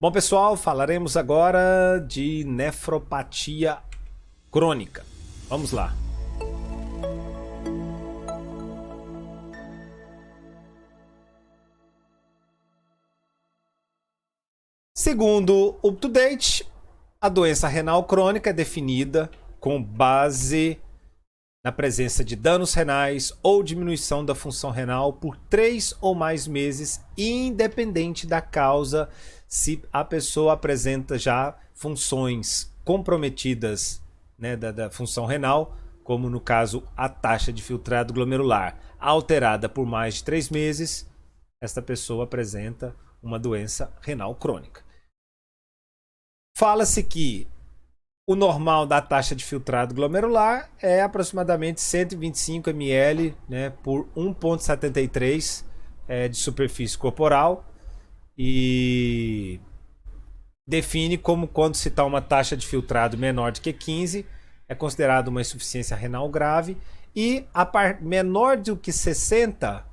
Bom, pessoal, falaremos agora de nefropatia crônica. Vamos lá. Segundo o UpToDate, a doença renal crônica é definida com base na presença de danos renais ou diminuição da função renal por 3 ou mais meses, independente da causa, se a pessoa apresenta já funções comprometidas, né, da função renal, como no caso a taxa de filtrado glomerular alterada por mais de 3 meses, esta pessoa apresenta uma doença renal crônica. Fala-se que o normal da taxa de filtrado glomerular é aproximadamente 125 ml, né, por 1,73 de superfície corporal, e define como quando se está uma taxa de filtrado menor do que 15 é considerado uma insuficiência renal grave, e menor do que 60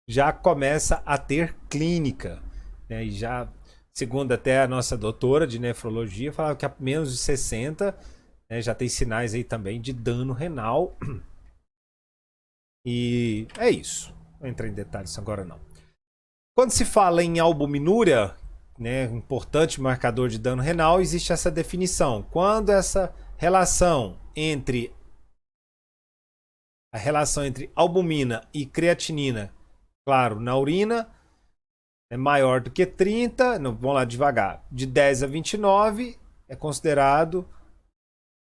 já começa a ter clínica, né, e já segundo até a nossa doutora de nefrologia, falava que a menos de 60, né, já tem sinais aí também de dano renal. E é isso. Não vou entrar em detalhes agora não. Quando se fala em albuminúria, né, importante marcador de dano renal, existe essa definição. Quando essa relação entre albumina e creatinina, claro, na urina, é maior do que 30, vamos lá devagar, de 10 a 29 é considerado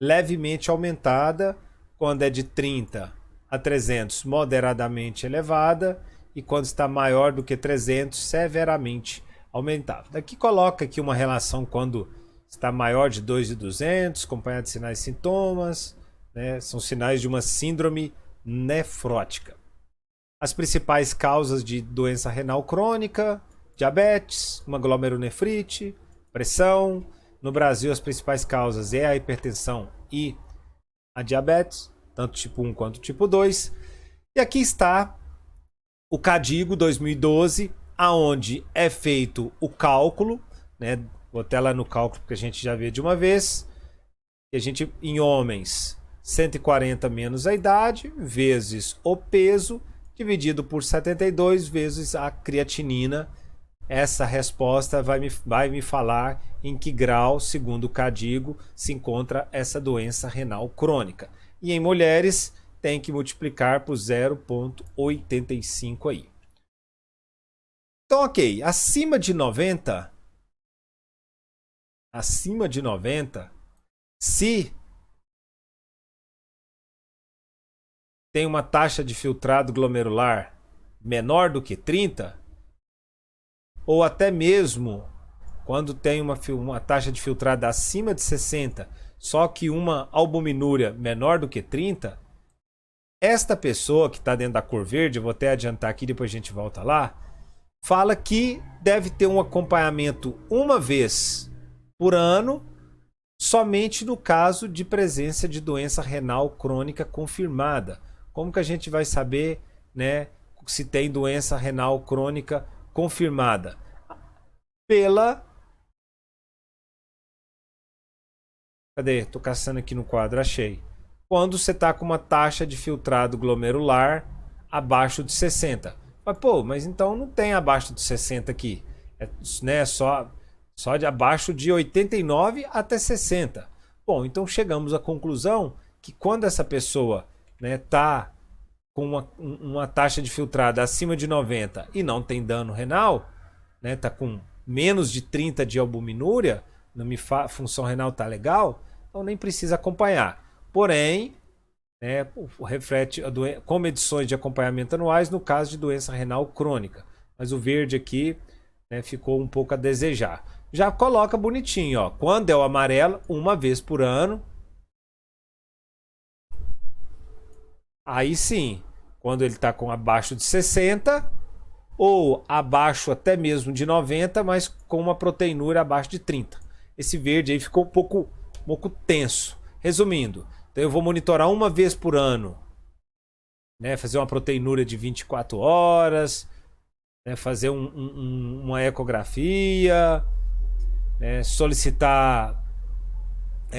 levemente aumentada, quando é de 30 a 300 moderadamente elevada, e quando está maior do que 300 severamente aumentada. Daqui coloca aqui uma relação quando está maior de 2,200, acompanhado de sinais e sintomas, né? São sinais de uma síndrome nefrótica. As principais causas de doença renal crônica: diabetes, uma glomerulonefrite, pressão. No Brasil, as principais causas é a hipertensão e a diabetes, tanto tipo 1 quanto tipo 2. E aqui está o CADIGO 2012, aonde é feito o cálculo, né? Vou até lá no cálculo porque a gente já vê de uma vez. E a gente, em homens, 140 menos a idade, vezes o peso, dividido por 72, vezes a creatinina. Essa resposta vai me falar em que grau, segundo o CADIGO, se encontra essa doença renal crônica. E em mulheres, tem que multiplicar por 0,85 aí. Então, ok, acima de 90, se tem uma taxa de filtrado glomerular menor do que 30, ou até mesmo quando tem uma taxa de filtrado acima de 60, só que uma albuminúria menor do que 30, esta pessoa que está dentro da cor verde, eu vou até adiantar aqui, depois a gente volta lá, fala que deve ter um acompanhamento uma vez por ano, somente no caso de presença de doença renal crônica confirmada. Como que a gente vai saber, né, se tem doença renal crônica confirmada? Cadê? Tô caçando aqui no quadro, achei. Quando você tá com uma taxa de filtrado glomerular abaixo de 60. Mas, mas então não tem abaixo de 60 aqui. É, né, só de abaixo de 89 até 60. Bom, então chegamos à conclusão que quando essa pessoa, né, tá com uma taxa de filtrado acima de 90 e não tem dano renal, né, tá com menos de 30 de albuminúria, função renal tá legal, então nem precisa acompanhar. Porém, né, reflete com medições de acompanhamento anuais no caso de doença renal crônica. Mas o verde aqui, né, ficou um pouco a desejar. Já coloca bonitinho, ó. Quando é o amarelo, uma vez por ano. Aí sim, quando ele está com abaixo de 60 ou abaixo até mesmo de 90, mas com uma proteinúria abaixo de 30. Esse verde aí ficou um pouco tenso. Resumindo, então eu vou monitorar uma vez por ano, né, fazer uma proteinúria de 24 horas, né, fazer uma ecografia, né, solicitar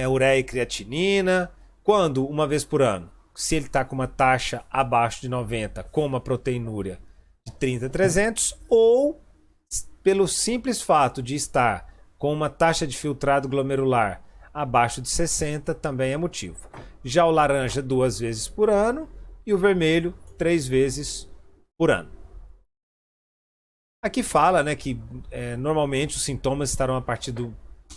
ureia e creatinina. Quando? Uma vez por ano. Se ele está com uma taxa abaixo de 90, com uma proteinúria de 30/300, ou pelo simples fato de estar com uma taxa de filtrado glomerular abaixo de 60, também é motivo. Já o laranja 2 vezes por ano e o vermelho 3 vezes por ano. Aqui fala, né, que normalmente os sintomas estarão a partir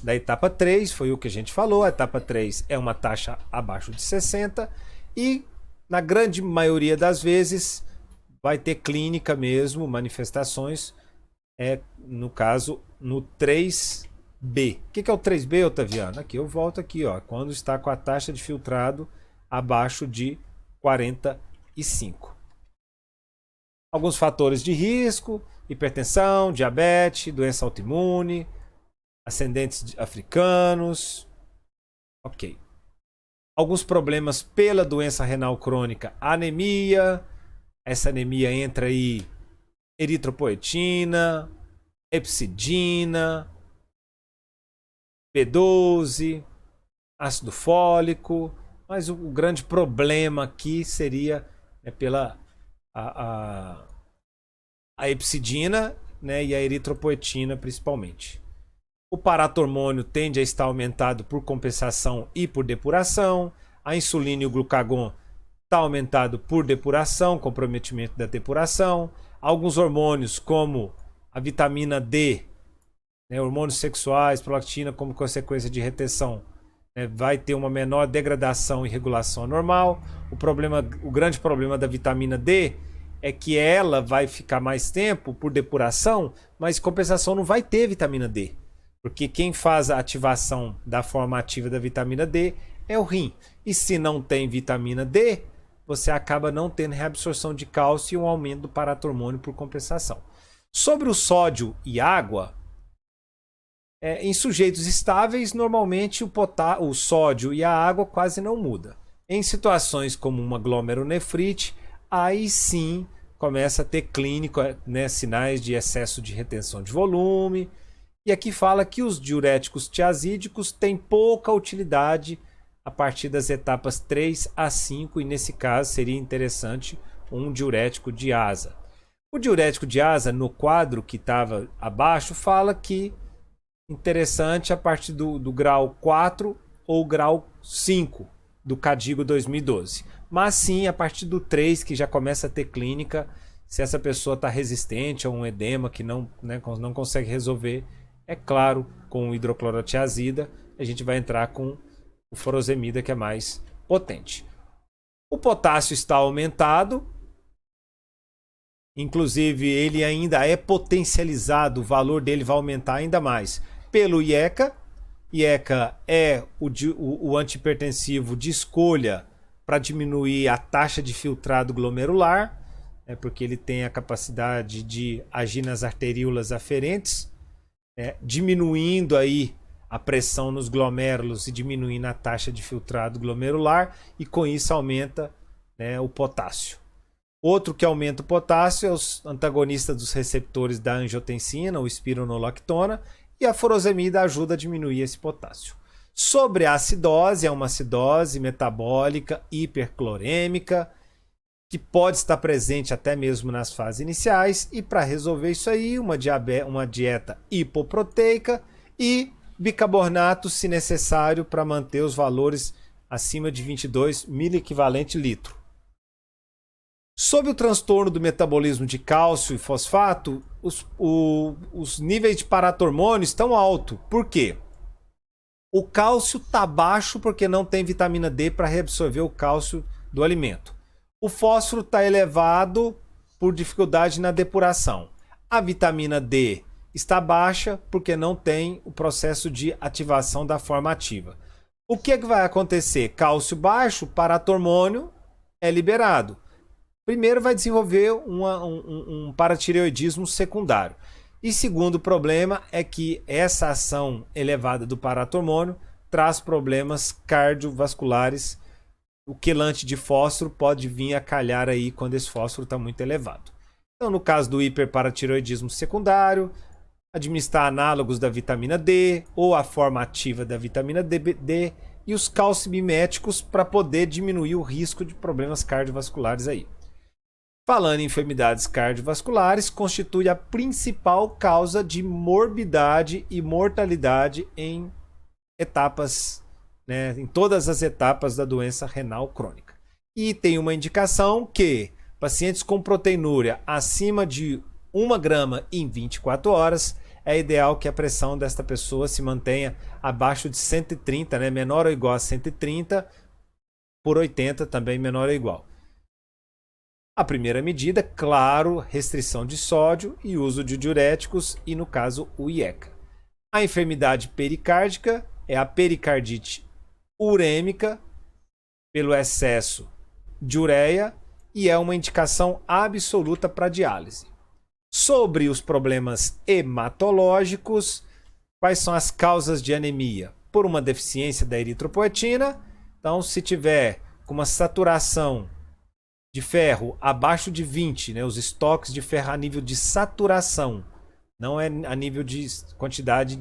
da etapa 3, foi o que a gente falou. A etapa 3 é uma taxa abaixo de 60 e, na grande maioria das vezes, vai ter clínica mesmo, manifestações, no caso, no 3B. O que é o 3B, Otaviano? Aqui eu volto aqui, ó, quando está com a taxa de filtrado abaixo de 45. Alguns fatores de risco: hipertensão, diabetes, doença autoimune, ascendentes africanos. Ok. Alguns problemas pela doença renal crônica, anemia. Essa anemia entra aí eritropoetina, hepcidina, B12, ácido fólico. Mas o grande problema aqui seria pela a hepcidina, né, e a eritropoetina principalmente. O paratormônio tende a estar aumentado por compensação e por depuração. A insulina e o glucagon está aumentado por depuração, comprometimento da depuração. Alguns hormônios, como a vitamina D, né, hormônios sexuais, prolactina, como consequência de retenção, né, vai ter uma menor degradação e regulação anormal. O grande problema da vitamina D é que ela vai ficar mais tempo por depuração, mas compensação não vai ter vitamina D. Porque quem faz a ativação da forma ativa da vitamina D é o rim. E se não tem vitamina D, você acaba não tendo reabsorção de cálcio e um aumento do paratormônio por compensação. Sobre o sódio e água, em sujeitos estáveis, normalmente o sódio e a água quase não muda. Em situações como uma glomerulonefrite, aí sim começa a ter clínico, né, sinais de excesso de retenção de volume. E aqui fala que os diuréticos tiazídicos têm pouca utilidade a partir das etapas 3 a 5, e nesse caso seria interessante um diurético de asa. O diurético de asa, no quadro que estava abaixo, fala que interessante a partir do grau 4 ou grau 5 do Cadigo 2012. Mas sim, a partir do 3, que já começa a ter clínica, se essa pessoa está resistente a um edema que não consegue resolver. É claro, com o hidroclorotiazida, a gente vai entrar com o furosemida, que é mais potente. O potássio está aumentado. Inclusive, ele ainda é potencializado, o valor dele vai aumentar ainda mais pelo IECA. IECA é o antihipertensivo de escolha para diminuir a taxa de filtrado glomerular, porque ele tem a capacidade de agir nas arteríolas aferentes, diminuindo aí a pressão nos glomérulos e diminuindo a taxa de filtrado glomerular, e com isso aumenta, né, o potássio. Outro que aumenta o potássio é os antagonistas dos receptores da angiotensina, ou espironolactona, e a furosemida ajuda a diminuir esse potássio. Sobre a acidose, é uma acidose metabólica hiperclorêmica, que pode estar presente até mesmo nas fases iniciais, e para resolver isso aí, uma dieta hipoproteica e bicarbonato, se necessário, para manter os valores acima de 22 miliequivalente litro. Sob o transtorno do metabolismo de cálcio e fosfato, os níveis de paratormônio estão altos. Por quê? O cálcio está baixo porque não tem vitamina D para reabsorver o cálcio do alimento. O fósforo está elevado por dificuldade na depuração. A vitamina D está baixa porque não tem o processo de ativação da forma ativa. O que vai acontecer? Cálcio baixo, paratormônio é liberado. Primeiro vai desenvolver um paratireoidismo secundário. E segundo problema é que essa ação elevada do paratormônio traz problemas cardiovasculares. O quelante de fósforo pode vir a calhar aí quando esse fósforo está muito elevado. Então, no caso do hiperparatiroidismo secundário, administrar análogos da vitamina D ou a forma ativa da vitamina D e os calcimiméticos para poder diminuir o risco de problemas cardiovasculares aí. Falando em enfermidades cardiovasculares, constitui a principal causa de morbidade e mortalidade em etapas, né, em todas as etapas da doença renal crônica. E tem uma indicação que pacientes com proteinúria acima de 1 grama em 24 horas, é ideal que a pressão desta pessoa se mantenha abaixo de 130, né, menor ou igual a 130 por 80, também menor ou igual. A primeira medida, claro, restrição de sódio e uso de diuréticos e, no caso, o IECA. A enfermidade pericárdica é a pericardite urêmica pelo excesso de ureia e é uma indicação absoluta para diálise. Sobre os problemas hematológicos, quais são as causas de anemia? Por uma deficiência da eritropoetina. Então, se tiver com uma saturação de ferro abaixo de 20, né, os estoques de ferro a nível de saturação, não é a nível de quantidade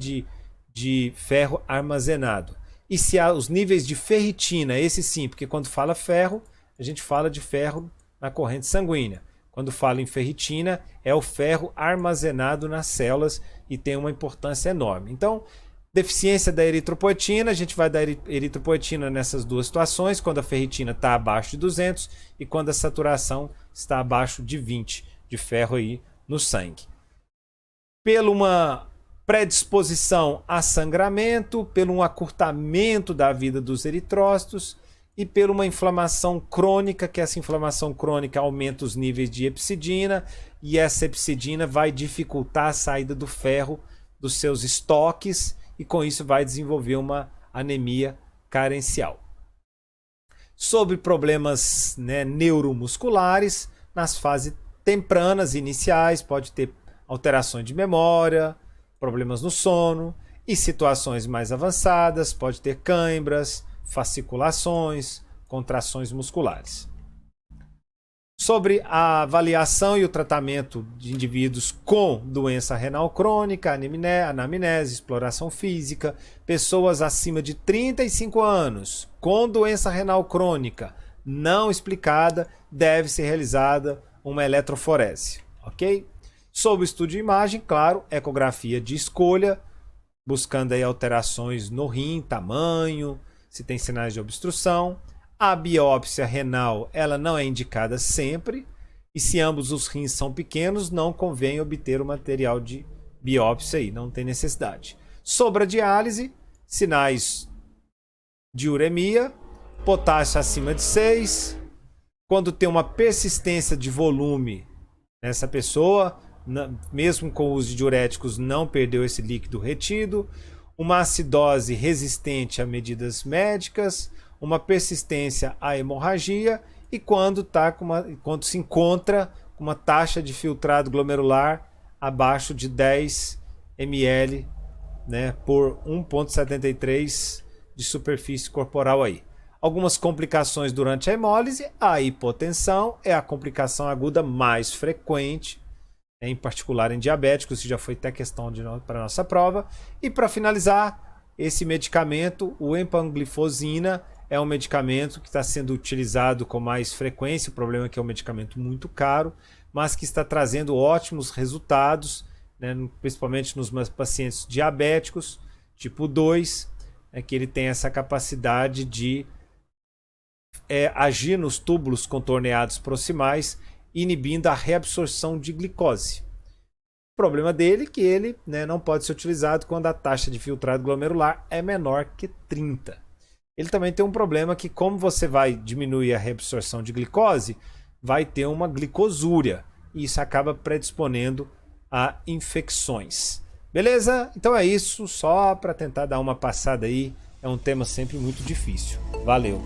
de ferro armazenado. E se há os níveis de ferritina, esse sim, porque quando fala ferro, a gente fala de ferro na corrente sanguínea. Quando fala em ferritina, é o ferro armazenado nas células e tem uma importância enorme. Então, deficiência da eritropoetina, a gente vai dar eritropoetina nessas duas situações, quando a ferritina está abaixo de 200 e quando a saturação está abaixo de 20 de ferro aí no sangue. Pela uma predisposição a sangramento, pelo um acurtamento da vida dos eritrócitos e por uma inflamação crônica, que essa inflamação crônica aumenta os níveis de hepcidina e essa hepcidina vai dificultar a saída do ferro dos seus estoques e com isso vai desenvolver uma anemia carencial. Sobre problemas, né, neuromusculares, nas fases tempranas iniciais pode ter alterações de memória, problemas no sono e situações mais avançadas pode ter cãibras, fasciculações, contrações musculares. Sobre a avaliação e o tratamento de indivíduos com doença renal crônica, anamnese, exploração física, pessoas acima de 35 anos com doença renal crônica não explicada, deve ser realizada uma eletroforese, ok? Sobre o estudo de imagem, claro, ecografia de escolha, buscando aí alterações no rim, tamanho, se tem sinais de obstrução. A biópsia renal, ela não é indicada sempre, e se ambos os rins são pequenos, não convém obter o material de biópsia aí, não tem necessidade. Sobre a diálise, sinais de uremia, potássio acima de 6, quando tem uma persistência de volume nessa pessoa, mesmo com o uso de diuréticos, não perdeu esse líquido retido, uma acidose resistente a medidas médicas, uma persistência à hemorragia e quando se encontra com uma taxa de filtrado glomerular abaixo de 10 ml, né, por 1,73 de superfície corporal aí. Algumas complicações durante a hemólise, a hipotensão é a complicação aguda mais frequente, em particular em diabéticos, isso já foi até questão para a nossa prova. E para finalizar, esse medicamento, o empaglifosina, é um medicamento que está sendo utilizado com mais frequência. O problema é que é um medicamento muito caro, mas que está trazendo ótimos resultados, né, principalmente nos pacientes diabéticos tipo 2, que ele tem essa capacidade de agir nos túbulos contorneados proximais, inibindo a reabsorção de glicose. O problema dele é que ele, né, não pode ser utilizado quando a taxa de filtrado glomerular é menor que 30. Ele também tem um problema que, como você vai diminuir a reabsorção de glicose, vai ter uma glicosúria. E isso acaba predisponendo a infecções. Beleza? Então é isso, só para tentar dar uma passada aí. É um tema sempre muito difícil. Valeu!